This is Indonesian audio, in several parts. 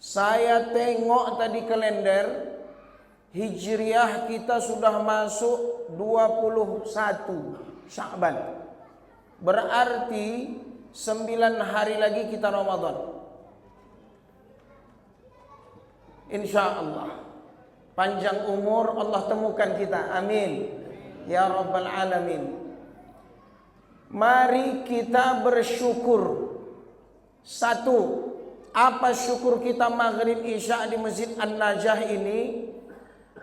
Saya tengok tadi kalender, Hijriah kita sudah masuk 21 Sya'ban. Berarti 9 hari lagi kita Ramadan. Insya Allah. Panjang umur Allah temukan kita. Amin. Ya Rabbal Alamin. Mari kita bersyukur. Satu, apa syukur kita maghrib isya di Masjid An-Najah ini?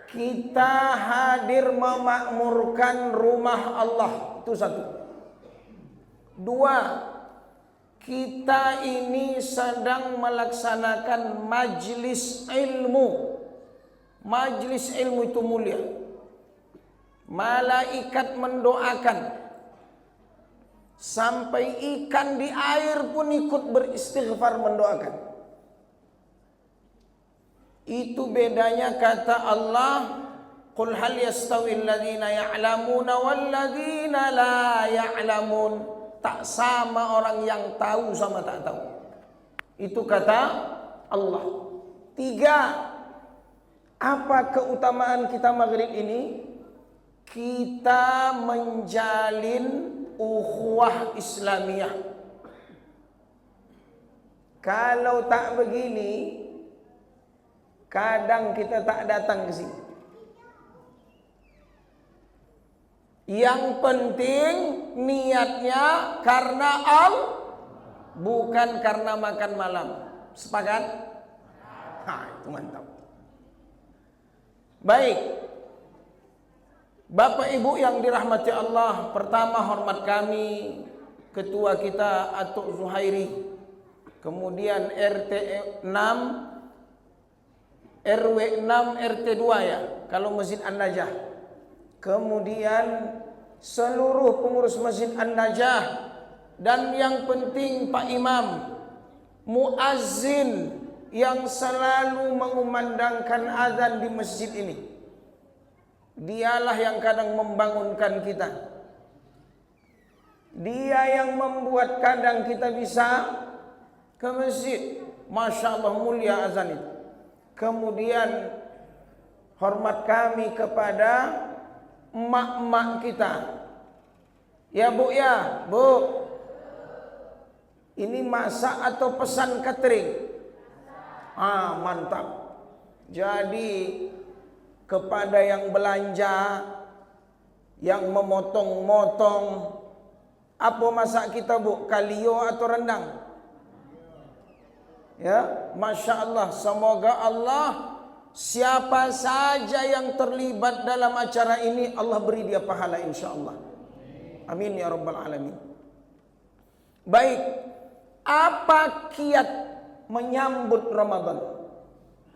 Kita hadir memakmurkan rumah Allah. Itu satu. Dua, kita ini sedang melaksanakan majlis ilmu. Majlis ilmu itu mulia. Malaikat mendoakan. Sampai ikan di air pun ikut beristighfar mendoakan. Itu bedanya kata Allah, qul hal yastawil ladzina ya'lamuna wal ladzina la ya'lamun. Tak sama orang yang tahu sama tak tahu. Itu kata Allah. Tiga, apa keutamaan kita maghrib ini? Kita menjalin ukhuwah Islamiyah. Kalau tak begini, kadang kita tak datang ke sini. Yang penting niatnya karena Allah, bukan karena makan malam. Sepakat? Itu mantap. Baik. Bapak Ibu yang dirahmati Allah, pertama hormat kami ketua kita Atuk Zuhairi, kemudian RT 6, RW 6, RT 2 ya, kalau Masjid An-Najah. Kemudian seluruh pengurus Masjid An-Najah, dan yang penting Pak Imam, muazzin yang selalu mengumandangkan azan di masjid ini. Dialah yang kadang membangunkan kita. Dia yang membuat kadang kita bisa ke masjid. Masya Allah, mulia azan itu. Kemudian hormat kami kepada emak-emak kita. Ya Bu ya, Bu. Ini masak atau pesan catering? Mantap. Jadi kepada yang belanja, yang memotong-motong, apa masak kita Bu? Kalio atau rendang? Ya, Masya Allah. Semoga Allah, siapa saja yang terlibat dalam acara ini, Allah beri dia pahala insya Allah. Amin ya Rabbal Alamin. Baik, apa kiat menyambut Ramadan?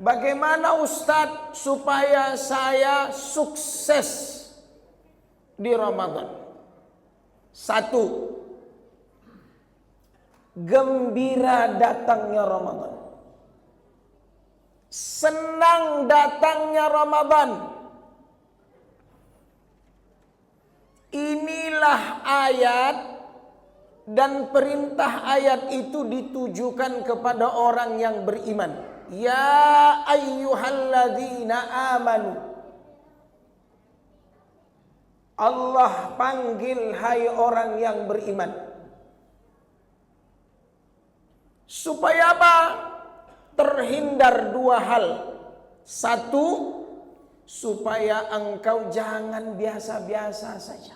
Bagaimana Ustadz supaya saya sukses di Ramadan? Satu, gembira datangnya Ramadan. Senang datangnya Ramadan. Inilah ayat, dan perintah ayat itu ditujukan kepada orang yang beriman. Ya ayyuhalladzina amanu. Allah panggil hai orang yang beriman. Supaya apa? Terhindar dua hal. Satu, supaya engkau jangan biasa-biasa saja.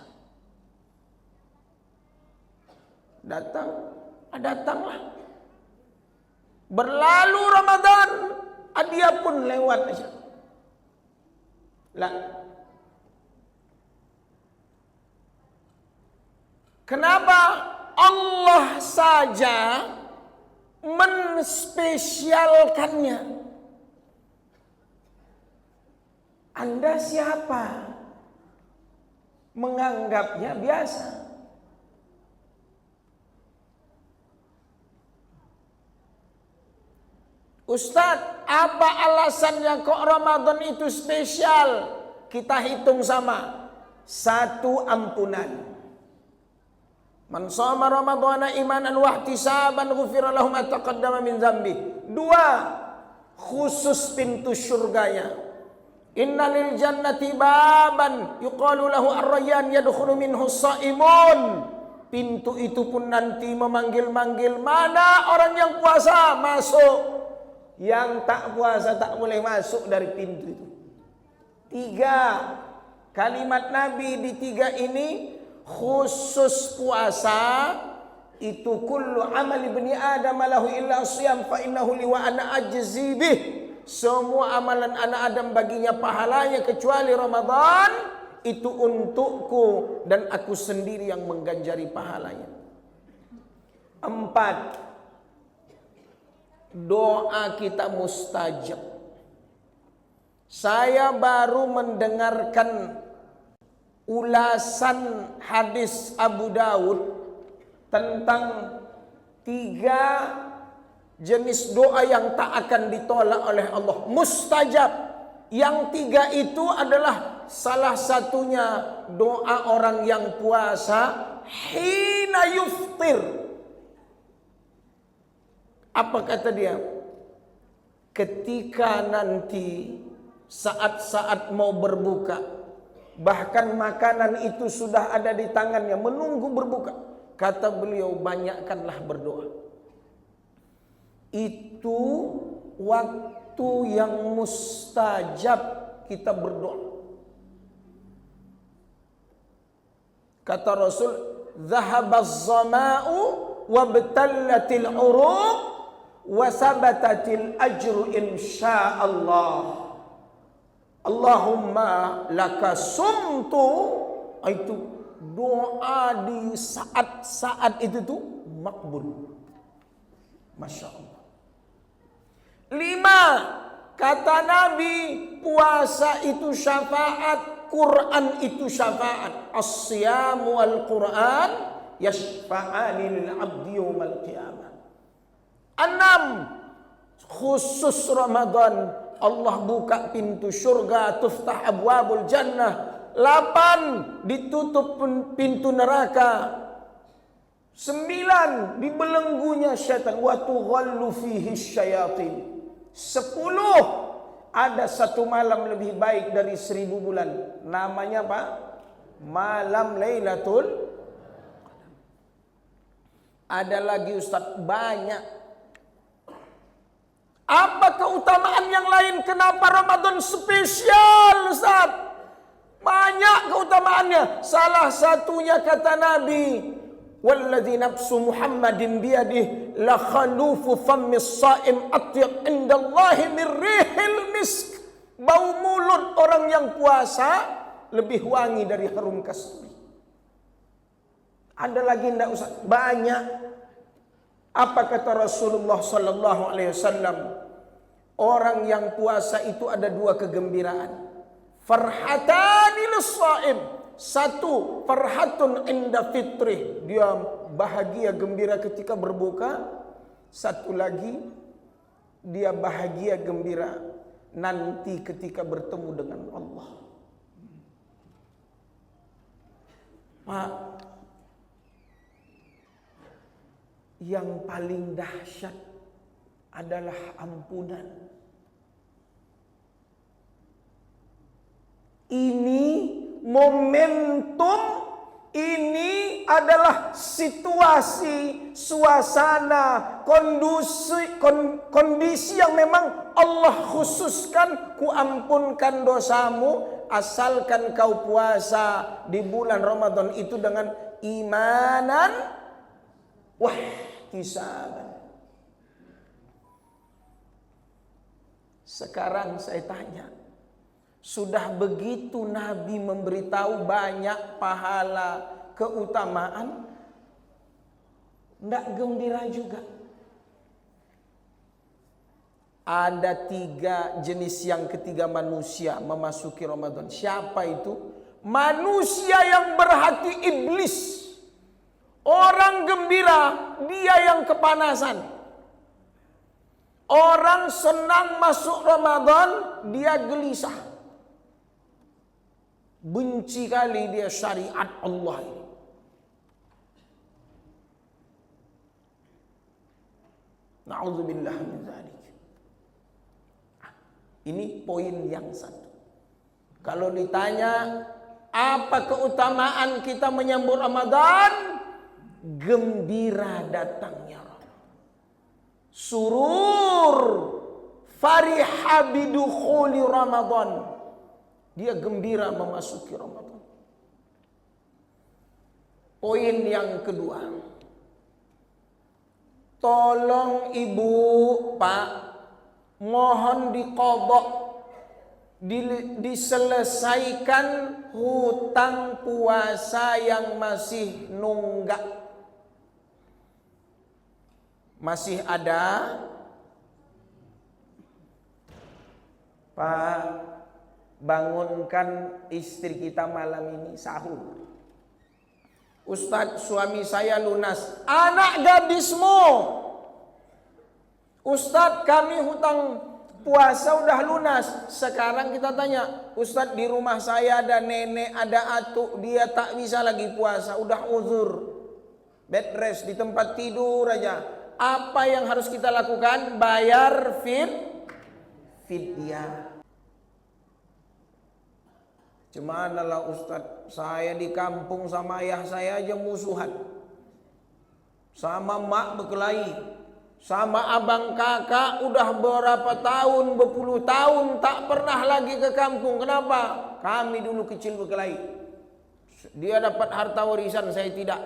Datanglah. Berlalu Ramadan, dia pun lewat aja. Lah. Kenapa Allah saja menspesialkannya? Anda siapa? Menganggapnya biasa. Ustadz, apa alasannya kok Ramadan itu spesial? Kita hitung sama. Satu, ampunan. Man shoma ramadhana imanan wa ihtisaban ghufira lahu ma taqaddama min dzambi. Dua, khusus pintu surganya. Innalil jannati baban yuqalu lahu ar-rayyan yadkhulu minhu as-shaimun. Pintu itu pun nanti memanggil-manggil, mana orang yang puasa masuk. Yang tak puasa tak boleh masuk dari pintu itu. 3 kalimat Nabi di 3 ini khusus puasa. Itu kullu amal ibni adam lahu illa siyam fa innahu li wa ana ajzi bih. Semua amalan anak Adam baginya pahalanya kecuali Ramadan. Itu untukku dan aku sendiri yang mengganjari pahalanya. 4 doa kita mustajab. Saya baru mendengarkan ulasan hadis Abu Dawud tentang 3 jenis doa yang tak akan ditolak oleh Allah, mustajab. Yang 3 itu adalah salah satunya doa orang yang puasa hina yuftir. Apa kata dia? Ketika nanti saat-saat mau berbuka, bahkan makanan itu sudah ada di tangannya menunggu berbuka, kata beliau, banyakkanlah berdoa. Itu waktu yang mustajab kita berdoa. Kata Rasul, "Dhahabaz zama'u wabtallatil 'uruq wa sabatatil ajru insyaallah. Allahumma laka sumtu." Itu doa di saat-saat itu tuh makbul. Masya Allah. 5 kata Nabi, puasa itu syafaat, Quran itu syafaat. As-siyamu wal Quran yashfa'ani lil 'abdi yaumal qiyamah. 6 khusus Ramadan Allah buka pintu surga, tuftah abwabul jannah. 8 ditutup pintu neraka. 9 dibelenggunya syaitan, wa tughallu fihi syayatin. 10 ada satu malam lebih baik dari 1000 bulan. Namanya apa? Malam Lailatul. Ada lagi Ustaz, banyak. Apa keutamaan yang lain? Kenapa Ramadan spesial Ustaz? Banyak keutamaannya. Salah satunya kata Nabi, "Walladzi nafsu Muhammadin biyadihi la khalufu fammis shaim atyab indallahi min rihil misk." Bau mulut orang yang puasa lebih wangi dari harum kasturi. Ada lagi enggak Ustaz? Banyak. Apa kata Rasulullah sallallahu alaihi wasallam? Orang yang puasa itu ada 2 kegembiraan. Farhatani lis-shaim. 1 farhatun inda fitrih, dia bahagia gembira ketika berbuka. 1 lagi dia bahagia gembira nanti ketika bertemu dengan Allah. Pak, yang paling dahsyat adalah ampunan. Ini momentum, ini adalah situasi, suasana, kondisi yang memang Allah khususkan. Kuampunkan dosamu asalkan kau puasa di bulan Ramadan itu dengan imanan wahtisaban. Sekarang saya tanya, sudah begitu Nabi memberitahu banyak pahala, keutamaan, tidak gembira juga? Ada 3 jenis, yang ketiga manusia memasuki Ramadan. Siapa itu? Manusia yang berhati iblis. Orang gembira, dia yang kepanasan. Orang senang masuk Ramadan, dia gelisah. Benci kali dia syariat Allah ini. Na'udzubillah min dzalik. Ini poin yang satu. Kalau ditanya apa keutamaan kita menyambut Ramadan? Gembira datangnya Ramadan. Surur fariha bidukhuli Ramadan. Dia gembira memasuki Ramadan. Poin yang kedua. Tolong ibu, pak, mohon diqadha, diselesaikan hutang puasa yang masih nunggak. Masih ada? Pak, bangunkan istri kita malam ini sahur. Ustadz, suami saya lunas. Anak gadismu. Ustadz, kami hutang puasa udah lunas. Sekarang kita tanya, Ustadz, di rumah saya ada nenek, ada atuk, dia tak bisa lagi puasa, udah uzur. Bed rest di tempat tidur aja. Apa yang harus kita lakukan? Bayar fidyah. Cuman lah Ustadz, saya di kampung sama ayah saya aja musuhan. Sama mak berkelahi. Sama abang kakak udah berapa tahun, berpuluh tahun tak pernah lagi ke kampung. Kenapa? Kami dulu kecil berkelahi. Dia dapat harta warisan, saya tidak.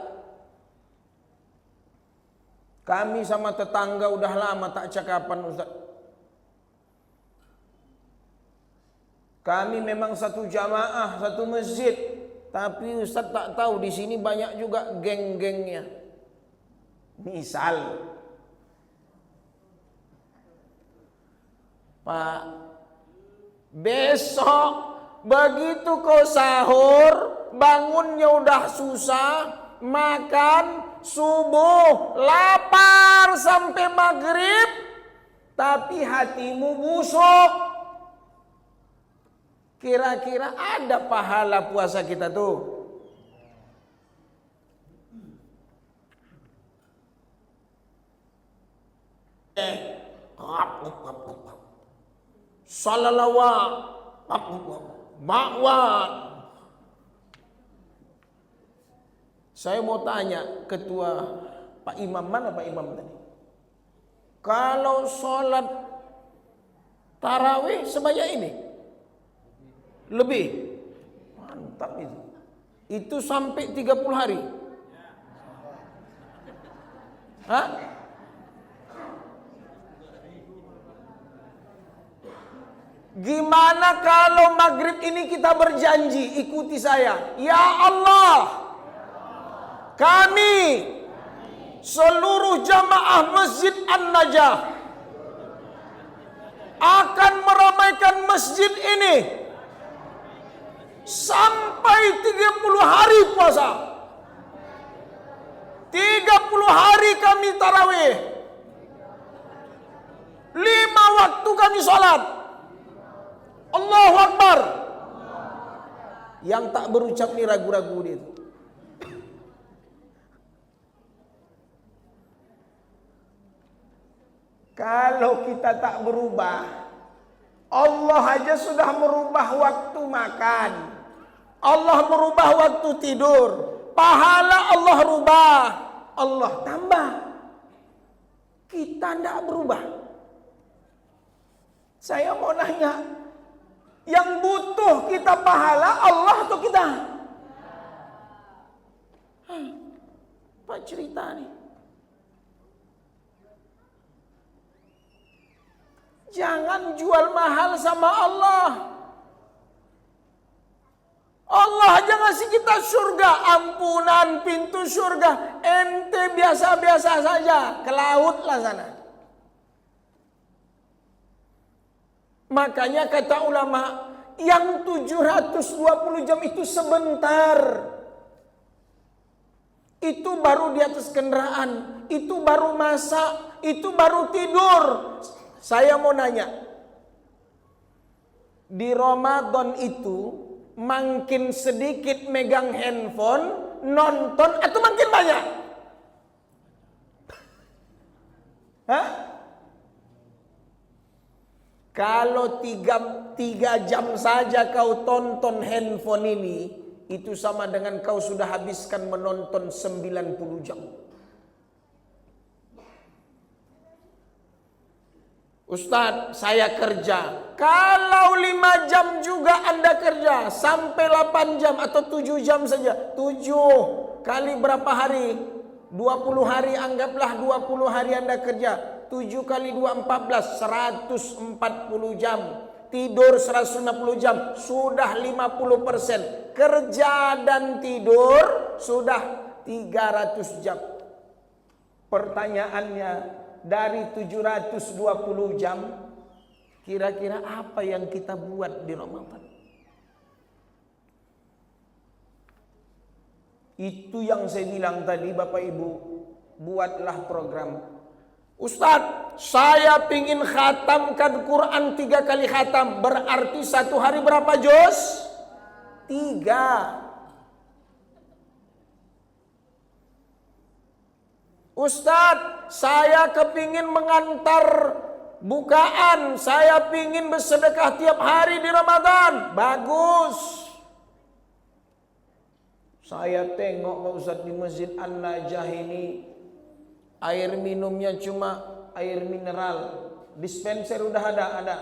Kami sama tetangga udah lama tak cakapan Ustaz. Kami memang satu jamaah, satu masjid. Tapi Ustaz tak tahu di sini banyak juga geng-gengnya. Misal, Pak, besok begitu kau sahur, bangunnya udah susah, makan, subuh, lapar sampai maghrib, tapi hatimu busuk. Kira-kira ada pahala puasa kita tuh? Salalawat, makwat. Saya mau tanya ketua Pak Imam, mana Pak Imam tadi? Kalau sholat tarawih sebanyak ini? Lebih. Mantap itu. Itu sampai 30 hari. Hah? Gimana kalau maghrib ini kita berjanji, ikuti saya. Ya Allah, kami seluruh jamaah Masjid An-Najah akan meramaikan masjid ini sampai 30 hari puasa. 30 hari kami tarawih. 5 waktu kami sholat. Allahu Akbar. Yang tak berucap ni ragu-ragu dia. Kalau kita tak berubah, Allah aja sudah merubah waktu makan. Allah merubah waktu tidur. Pahala Allah rubah. Allah tambah. Kita tidak berubah. Saya mau nanya, yang butuh kita pahala Allah atau kita? Apa cerita nih? Jangan jual mahal sama Allah. Allah aja ngasih kita surga, ampunan pintu surga. Ente biasa-biasa saja, ke laut lah sana. Makanya kata ulama, yang 720 jam itu sebentar. Itu baru di atas kendaraan, itu baru masak, itu baru tidur. Saya mau nanya, di Ramadan itu makin sedikit megang handphone, nonton atau makin banyak? Hah? Kalau tiga jam saja kau tonton handphone ini, itu sama dengan kau sudah habiskan menonton 90 jam. Ustadz, saya kerja. Kalau 5 jam juga Anda kerja, sampai 8 jam atau 7 jam saja. 7 kali berapa hari? 20 hari, anggaplah 20 hari Anda kerja. 7 kali 2, 14, 140 jam. Tidur 150 jam, sudah 50%. Kerja dan tidur sudah 300 jam. Pertanyaannya, dari 720 jam, kira-kira apa yang kita buat di Ramadan? Itu yang saya bilang tadi, Bapak Ibu, buatlah program. Ustadz, saya pingin khatamkan Quran 3 kali khatam. Berarti 1 hari berapa juz? 3. Ustadz, saya kepingin mengantar bukaan. Saya pingin bersedekah tiap hari di Ramadan. Bagus. Saya tengok Pak Ustadz di Masjid An-Najah ini, air minumnya cuma air mineral. Dispenser udah ada.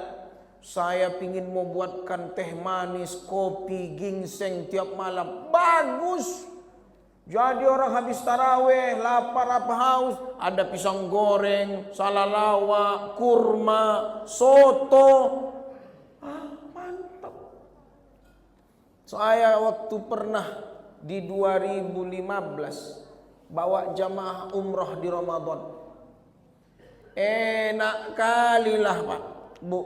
Saya pingin membuatkan teh manis, kopi, ginseng tiap malam. Bagus. Jadi orang habis taraweh, lapar apa haus, ada pisang goreng, salalawa, kurma, soto. Mantap. Saya waktu pernah di 2015 bawa jamaah umroh di Ramadan. Enak kalilah Pak, Bu.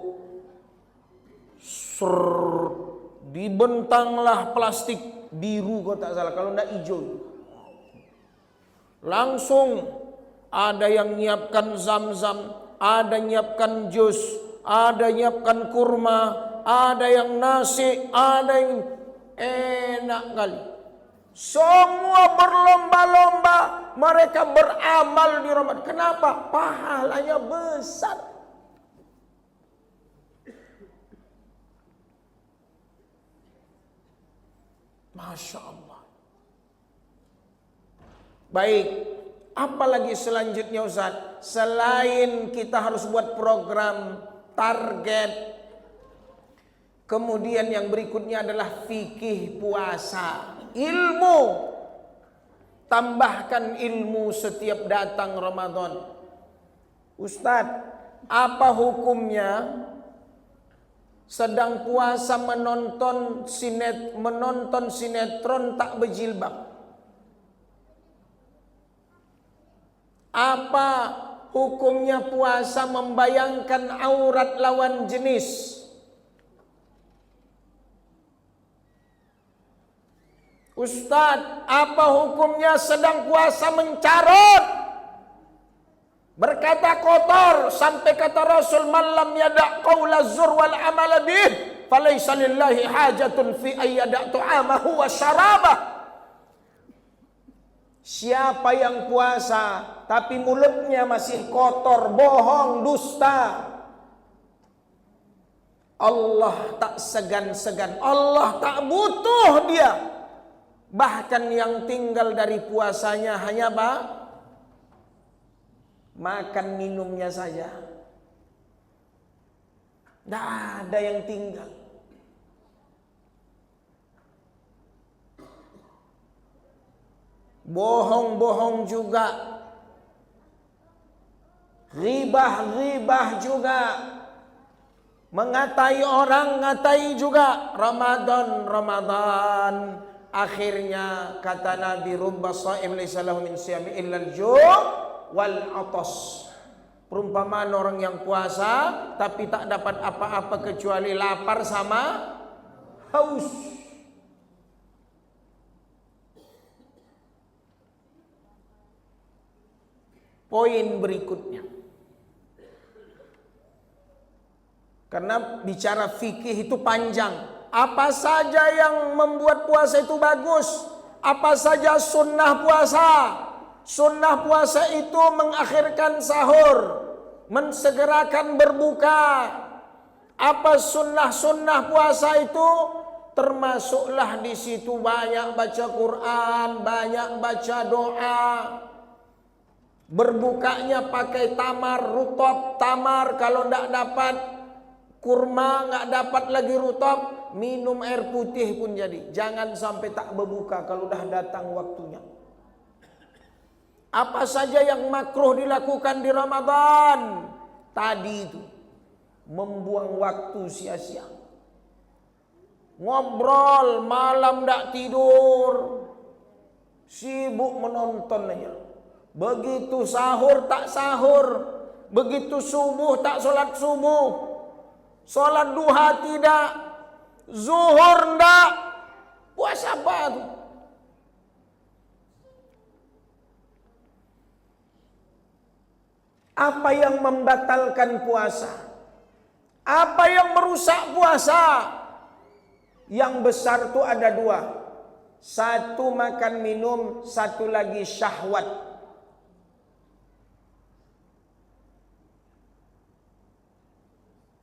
Dibentanglah plastik biru kalau tak salah, kalau enggak hijau. Langsung ada yang nyiapkan zam-zam, ada nyiapkan jus, ada nyiapkan kurma, ada yang nasi, ada yang enak kali. Semua berlomba-lomba, mereka beramal di Ramadan. Kenapa? Pahalanya besar. Masya Allah. Baik, apalagi selanjutnya Ustaz? Selain kita harus buat program, target, kemudian yang berikutnya adalah fikih puasa. Ilmu, tambahkan ilmu setiap datang Ramadan. Ustadz, apa hukumnya sedang puasa menonton sinetron tak berjilbab? Apa hukumnya puasa membayangkan aurat lawan jenis? Ustadz, apa hukumnya sedang puasa mencarut? Berkata kotor, sampai kata Rasul, man lam yada' qawla zur wal amala bih, falaysa lillahi hajatun fi ayyada' tu'amahu wa syarabah. Siapa yang puasa tapi mulutnya masih kotor, bohong, dusta, Allah tak segan-segan, Allah tak butuh dia. Bahkan yang tinggal dari puasanya hanya apa? Makan minumnya saja. Tidak ada yang tinggal. Bohong-bohong juga. Ghibah-ghibah juga. Mengatai orang, ngatai juga. Ramadan. Akhirnya kata Nabi, rubba sha'im laysa lahu min siyami illa al-ju' wal 'atas. Perumpamaan orang yang puasa tapi tak dapat apa-apa kecuali lapar sama haus. Poin berikutnya, karena bicara fikih itu panjang. Apa saja yang membuat puasa itu bagus? Apa saja sunnah puasa? Sunnah puasa itu mengakhirkan sahur, mensegerakan berbuka, Apa sunnah-sunnah puasa itu? Termasuklah di situ banyak baca Quran, banyak baca doa. Berbukanya pakai tamar, rutab, tamar. Kalau tidak dapat kurma, nggak dapat lagi rutab, minum air putih pun jadi. Jangan sampai tak berbuka kalau dah datang waktunya. Apa saja yang makruh dilakukan di Ramadan? Tadi itu, membuang waktu sia-sia. Ngobrol malam ndak tidur, sibuk menonton aja. Begitu sahur tak sahur, begitu subuh tak sholat subuh, sholat duha tidak, zuhur ndak, puasa apa tu? Apa yang membatalkan puasa? Apa yang merusak puasa? Yang besar tu ada dua. Satu makan minum, satu lagi syahwat.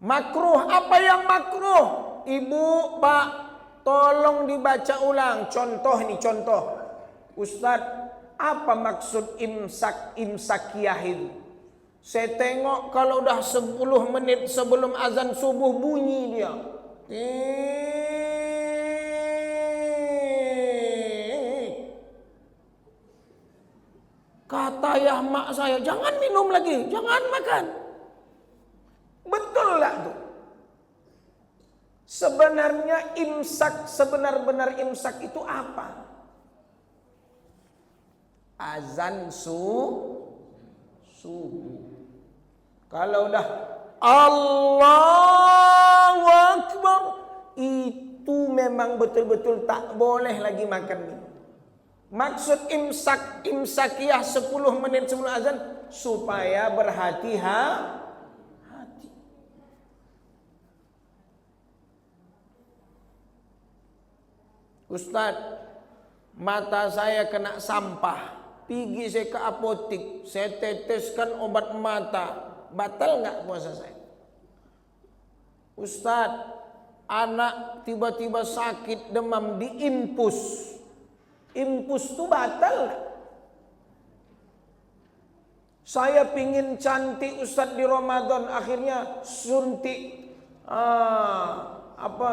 Makruh, apa yang makruh? Ibu, Pak, tolong dibaca ulang. Contoh nih, contoh. Ustaz, apa maksud imsakiyah itu? Saya tengok kalau udah 10 menit sebelum azan subuh bunyi dia. Kata ya mak saya, jangan minum lagi, jangan makan. Betul tak tuh? Sebenarnya imsak, sebenar-benar imsak itu apa? Azan subuh. Kalau udah Allahu Akbar, itu memang betul-betul tak boleh lagi makan minum. Maksud imsakiyah 10 menit sebelum azan supaya berhati-hati. Ustaz, mata saya kena sampah. Pergi saya ke apotik, saya teteskan obat mata. Batal nggak puasa saya? Ustaz, anak tiba-tiba sakit demam diimpus. Impus itu batal. Saya pingin cantik Ustaz di Ramadan, akhirnya suntik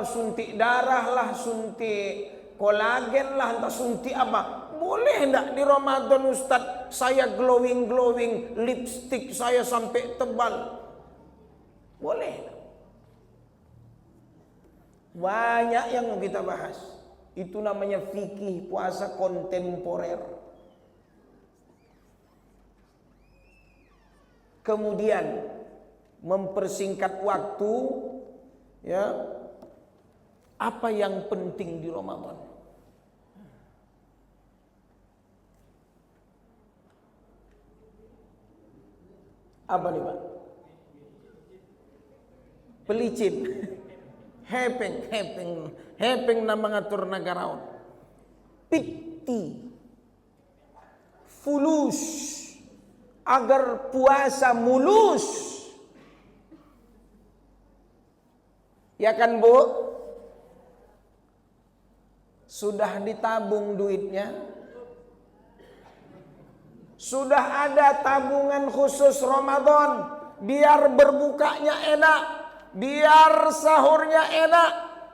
suntik darah lah, suntik kolagen lah, entah suntik apa. Boleh enggak di Ramadan Ustaz saya glowing, lipstick saya sampai tebal? Boleh. Banyak yang kita bahas. Itu namanya fikih puasa kontemporer. Kemudian mempersingkat waktu, ya. Apa yang penting di Ramadan? Apa nih Pak? Pelicin. Hepeng na mengatur negarawan. Pitti. Fulus. Agar puasa mulus. Ya kan Bu? Sudah ditabung duitnya? Sudah ada tabungan khusus Ramadan. Biar berbukanya enak. Biar sahurnya enak.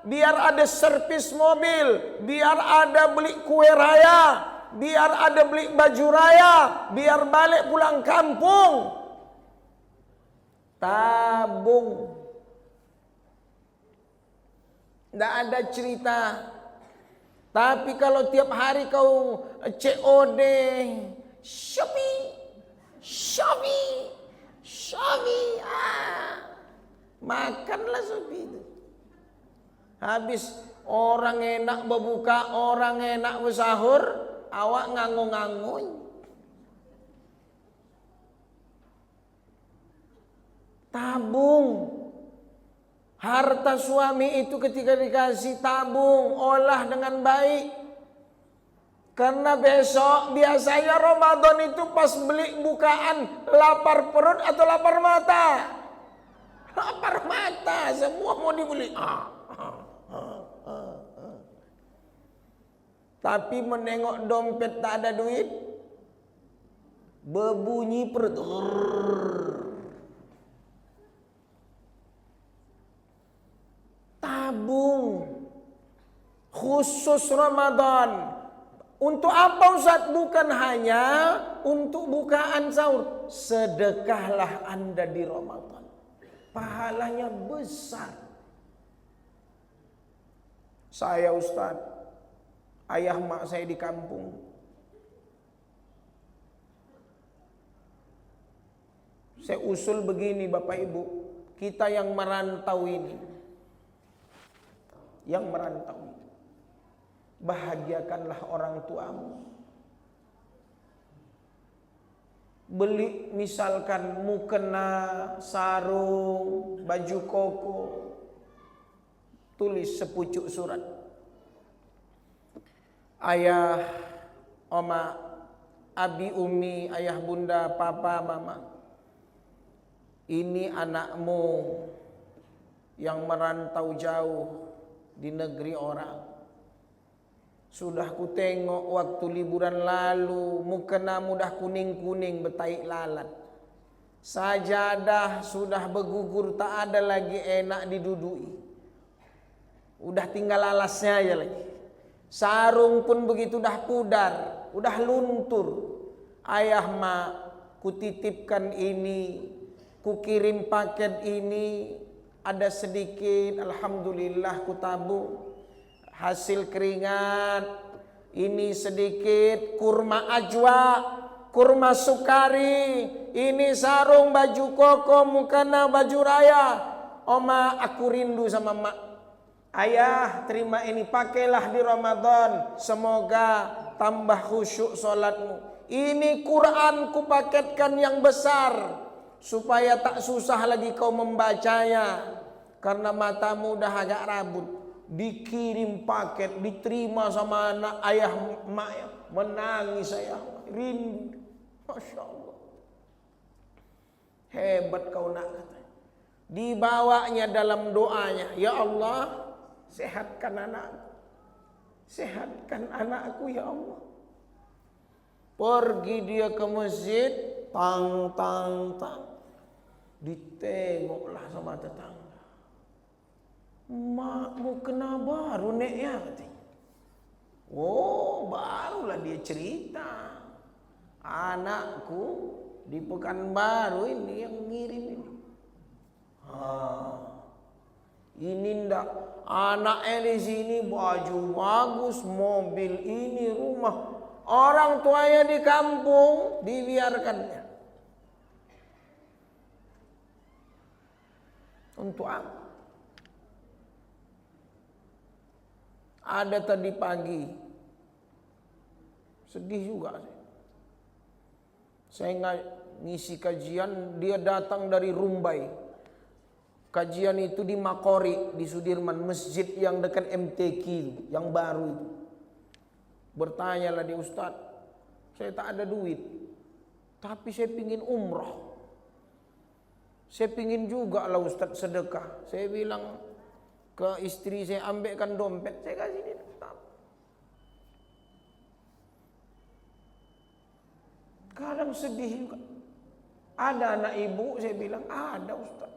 Biar ada servis mobil. Biar ada beli kue raya. Biar ada beli baju raya. Biar balik pulang kampung. Tabung. Tidak ada cerita. Tapi kalau tiap hari kau COD, Shopee, makanlah Shopee itu. Habis orang enak berbuka, orang enak bersahur, awak nganggung-nganggung. Tabung. Harta suami itu ketika dikasih tabung, olah dengan baik. Karena besok biasanya Ramadan itu pas beli bukaan lapar perut atau lapar mata. Lapar mata, semua mau dibeli. Tapi menengok dompet tak ada duit, berbunyi perut. Tabung khusus Ramadan. Untuk apa Ustaz? Bukan hanya untuk bukaan sahur. Sedekahlah Anda di Ramadan. Pahalanya besar. Saya Ustaz, ayah mak saya di kampung. Saya usul begini Bapak Ibu, kita yang merantau ini, bahagiakanlah orang tuamu. Beli misalkan mukena, sarung, baju koko, tulis sepucuk surat. Ayah, oma, abi, umi, ayah, bunda, papa, mama. Ini anakmu yang merantau jauh di negeri orang. Sudah ku tengok waktu liburan lalu, mukena mudah kuning-kuning betaik lalat. Sajadah sudah bergugur, tak ada lagi enak didudui. Udah tinggal alasnya aja lagi. Sarung pun begitu dah pudar, udah luntur. Ayah mak, kutitipkan ini, kukirim paket ini, ada sedikit, alhamdulillah ku tabung. Hasil keringat, ini sedikit kurma ajwa, kurma sukari, ini sarung, baju koko, mukena, baju raya. Oma, aku rindu sama mak. Ayah, terima ini, pakailah di Ramadan. Semoga tambah khusyuk solatmu. Ini Quran ku paketkan yang besar, supaya tak susah lagi kau membacanya, karena matamu udah agak rabun. Dikirim paket, diterima sama anak ayah mak, menangis saya, rindu. Masya Allah, hebat kau nak, katanya. Dibawanya dalam doanya, ya Allah, sehatkan anakku, sehatkan anakku ya Allah. Pergi dia ke masjid, tang, ditengoklah sama tetangga. Makmu kena baru nek ya, katanya. Oh, barulah dia cerita. Anakku di Pekanbaru ini yang ngirim ini. Ini ndak, anaknya di sini baju bagus, mobil ini, rumah. Orang tuanya di kampung dibiarkannya. Untuk apa? Ada tadi pagi, sedih juga saya ngisi kajian, dia datang dari Rumbai. Kajian itu di Makori, di Sudirman, masjid yang dekat MTQ yang baru itu. Bertanyalah dia, Ustaz, saya tak ada duit, tapi saya pingin umrah. Saya pingin juga lah Ustaz sedekah. Saya bilang ke istri saya, ambilkan dompet, saya kasih dia. Kadang sedih juga. Ada anak ibu, saya bilang ada Ustaz.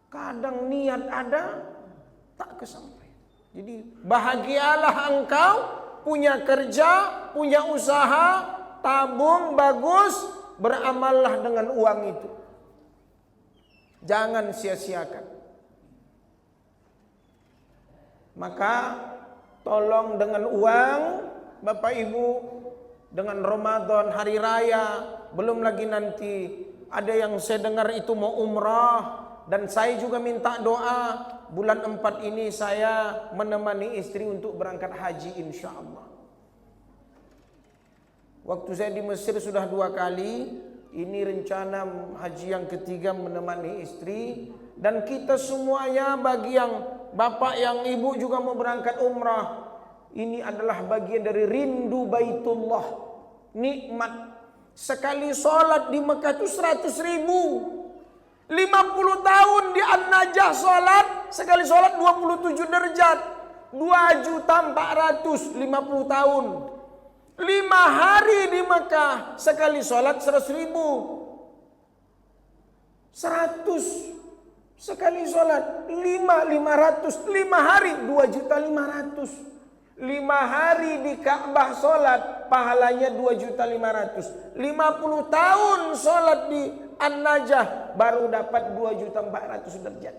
Kadang niat ada, tak kesampaian. Jadi bahagialah engkau punya kerja, punya usaha, tabung bagus, beramallah dengan uang itu. Jangan sia-siakan. Maka tolong dengan uang Bapak Ibu, dengan Ramadan, hari raya, belum lagi nanti ada yang saya dengar itu mau umrah, dan saya juga minta doa bulan 4 ini saya menemani istri untuk berangkat haji insya Allah. Waktu saya di Mesir sudah 2 kali, ini rencana haji yang ketiga menemani istri. Dan kita semuanya, bagi yang bapak yang ibu juga mau berangkat umrah, ini adalah bagian dari rindu Baitullah. Nikmat Sekali sholat di Mekah itu 100.000. 50 tahun di An-Najah sholat, sekali sholat 27 derajat. 2.450.000 tahun. 5 hari di Mekah, sekali sholat 100.000. 100 sekali sholat 500. 5 hari 2.500.000. 5 hari di Ka'bah sholat, pahalanya 2.500.000. 50 tahun sholat di An-Najah baru dapat 2.400.000 derajat.